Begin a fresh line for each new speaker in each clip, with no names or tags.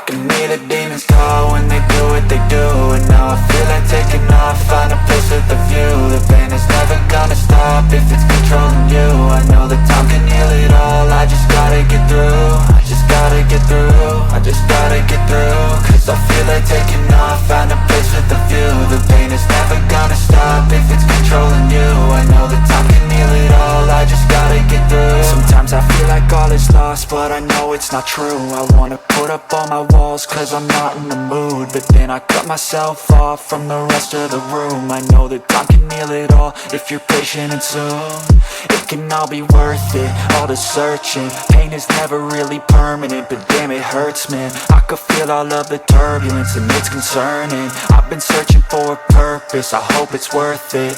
can hear the demons call when they do what they do. And now I feel like taking off, find a place with a view. The pain is never gonna stop if it's controlling you. I know that time can heal it all, I just gotta get through. I just gotta get through, I just gotta get through. Cause I feel like taking off, find a place with a view. The pain is never gonna stop if it's controlling you. I know that time can heal it all, I just gotta get through. Sometimes I feel like all is lost, but I know it's not true. I wanna put up all my walls cause I'm not in the mood, but then I cut myself off from the rest of the room. I know that time can heal it all if you're patient and soon it can all be worth it, all the searching. Pain is never really permanent, but damn it hurts, man. I could feel all of the turbulence and it's concerning. I've been searching for a purpose, I hope it's worth it.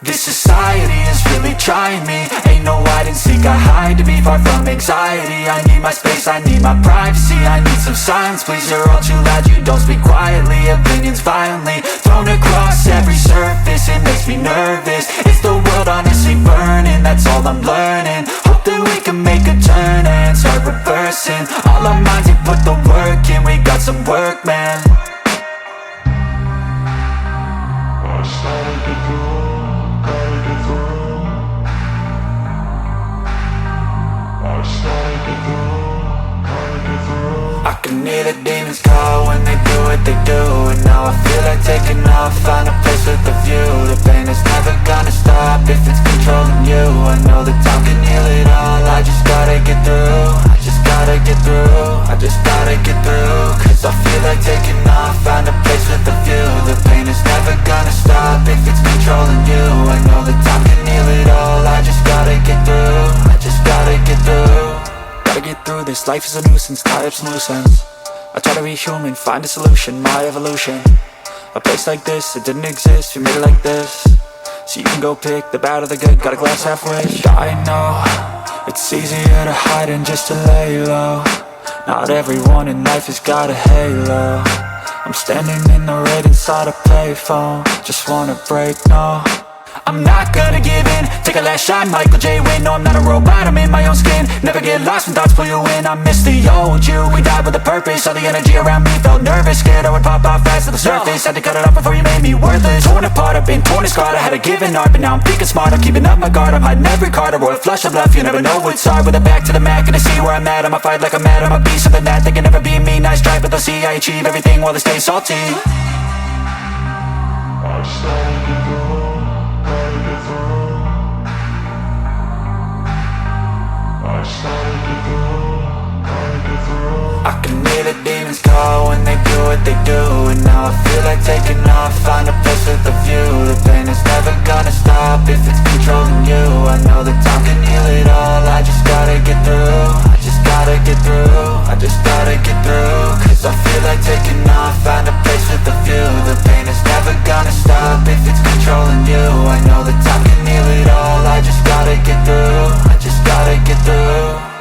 This society is really trying me. Ain't no hide and seek, I hide to be far from anxiety. I need my space, I need my privacy. I need some silence, please, you're all too loud. You don't speak quietly, opinions violently thrown across every surface. It makes me nervous, it's the world honestly burning. That's all I'm learning, hope that we can make a turn and start reversing all our minds and put the work in. We got some work, man. I can hear the demons call when they do what they do. And now I feel like taking off, find a place with a view. The pain is never gonna stop if it's controlling you. I know that time can heal it all, I just gotta get through. I just gotta get through, I just gotta get through. Cause I feel like taking off, find a place with a view. The pain is never gonna stop if it's controlling you. I know that time can heal it all, I just gotta get through. I just gotta get through. Gotta get through this, life is a nuisance, tie up some loose ends. I try to be human, find a solution, my evolution. A place like this, it didn't exist, we made it like this. So you can go pick the bad or the good, got a glass halfway. I know, it's easier to hide than just to lay low. Not everyone in life has got a halo. I'm standing in the red inside a payphone, just wanna break, no. I'm not gonna give in, take a last shot, Michael J. Win. No, I'm not a robot, I'm in my own skin. Never get lost when thoughts pull you in. I miss the old you, we died with a purpose. All the energy around me felt nervous, scared I would pop off fast to the surface. Had to cut it off before you made me worthless. Torn apart, I've been torn and scarred. I had a given art, but now I'm thinking smart. I'm keeping up my guard, I'm hiding every card. A royal flush of love, you never know what's hard. With a back to the mat, gonna see where I'm at. I'ma fight like I'm mad, I'ma be something that they can never be me. Nice try, but they'll see I achieve everything while they stay salty. I can hear the demons call when they do what they do. And now I feel like taking off, find a place with a view. The pain is never gonna stop if it's controlling you. I know that time can heal it all, I just gotta get through. I just gotta get through, I just gotta get through. Cause I feel like taking off, find a place with a view. The pain is never gonna stop if it's controlling you. I know that time can heal it all, I just gotta get through. I just gotta get through.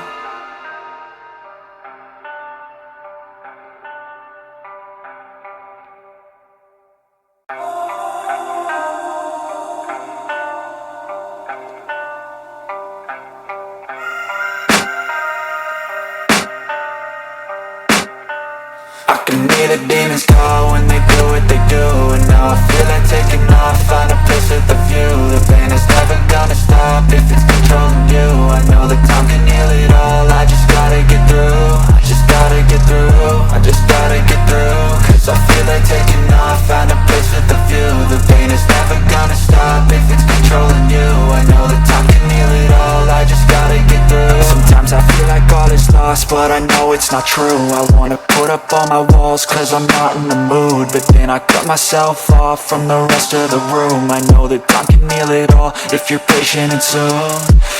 I can hear the demons call when they do what they do. And now I feel like taking off, find a place with a view. The pain is never gonna stop if it's controlling you. I know that time can heal it all, I just gotta get through. I just gotta get through, I just gotta get through. Cause I feel like taking off, find a place with a view. The pain is never gonna stop if it's controlling you. I know that time can heal it all, I just gotta get through. Sometimes I feel like all is lost, but I know it's not true. I wanna put up all my walls cause I'm not in the mood, but then I cut myself off from the rest of the room. I know that time can heal it all if you're patient and soon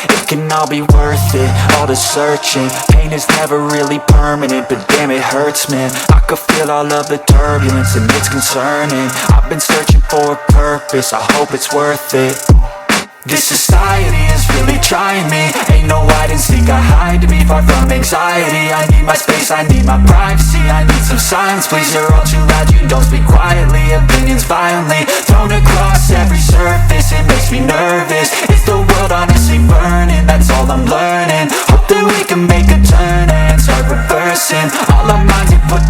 it can all be worth it, all the searching. Pain is never really permanent, but damn it hurts, man. I could feel all of the turbulence and it's concerning. I've been searching for a purpose, I hope it's worth it. This society is really trying me. Ain't no hide and seek, I hide to be far from anxiety. I need my space, I need my privacy. I need some silence, please, you're all too loud. You don't speak quietly, opinions violently thrown across every surface. It makes me nervous, it's the world honestly burning. That's all I'm learning, hope that we can make a turn and start reversing all our minds and put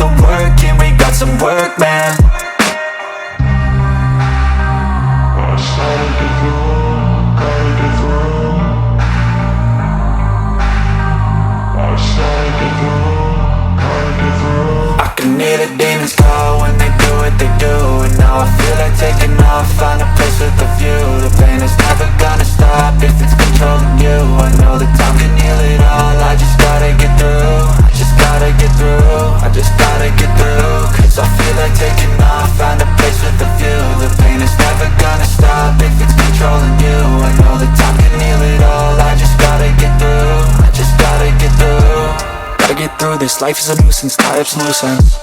controlling you. I know that time can heal it all. I just gotta get through. I just gotta get through. I just gotta get through. Cause I feel like taking off. Find a place with a view. The pain is never gonna stop if it's controlling you. I know that time can heal it all. I just gotta get through. I just gotta get through. Gotta get through this. Life is a nuisance, tie up some loose ends.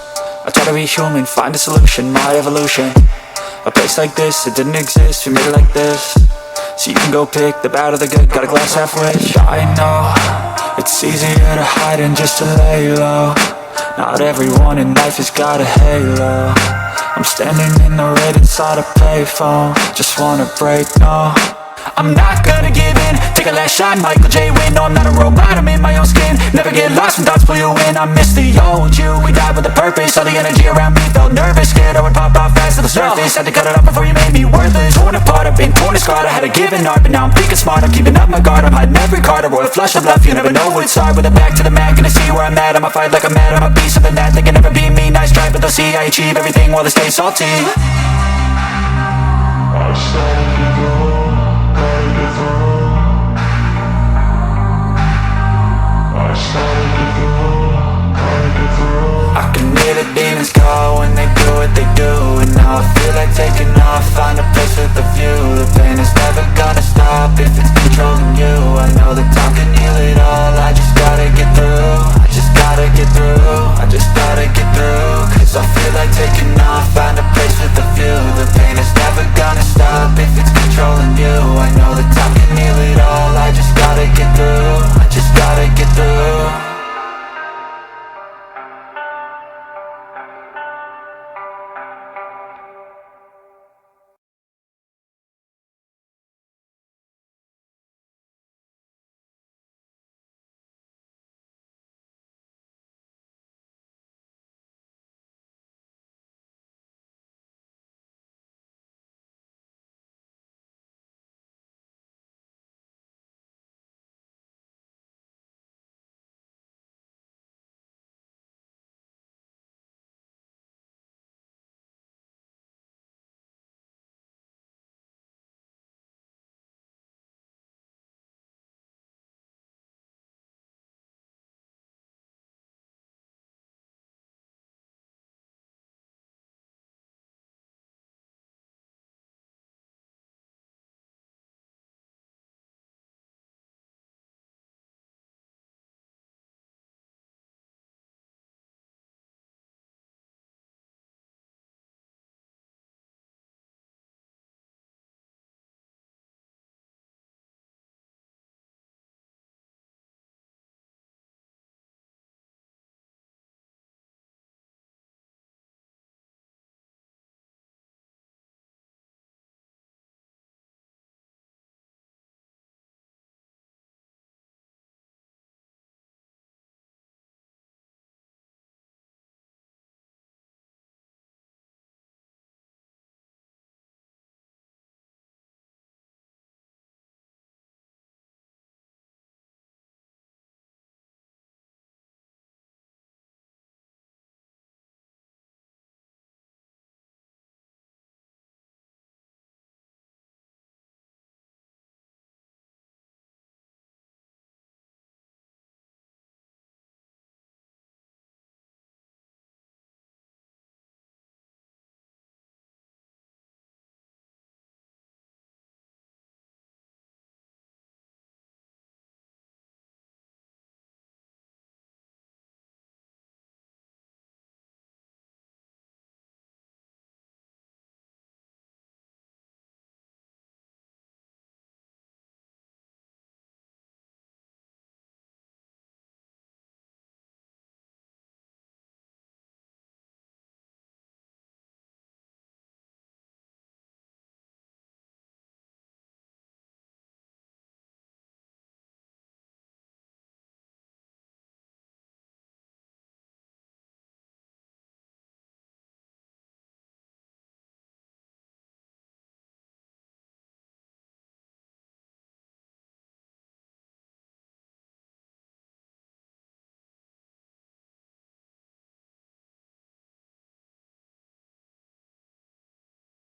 I try to be human, find a solution, my evolution. A place like this, it didn't exist, we made it like this. So you can go pick the bad or the good, got a glass half rich. I know, it's easier to hide than just to lay low. Not everyone in life has got a halo. I'm standing in the red inside a payphone. Just wanna break, no, I'm not gonna give in. Take a last shot, Michael J. Win. No, I'm not a robot, I'm in my own skin. Never get lost when thoughts pull you in. I miss the old you, we died with a purpose. All the energy around me felt nervous. Scared I would pop off fast to the surface. Had to cut it off before you made me worthless. Torn apart, I've been torn and scarred. I had a given art, but now I'm thinking smart. I'm keeping up my guard, I'm hiding every card. A royal flush of love, you never know what's hard. With a back to the mat, gonna see where I'm at. I'ma fight like I'm mad, I'ma be something that they can never be me. Nice try, but they'll see I achieve everything while they stay salty. I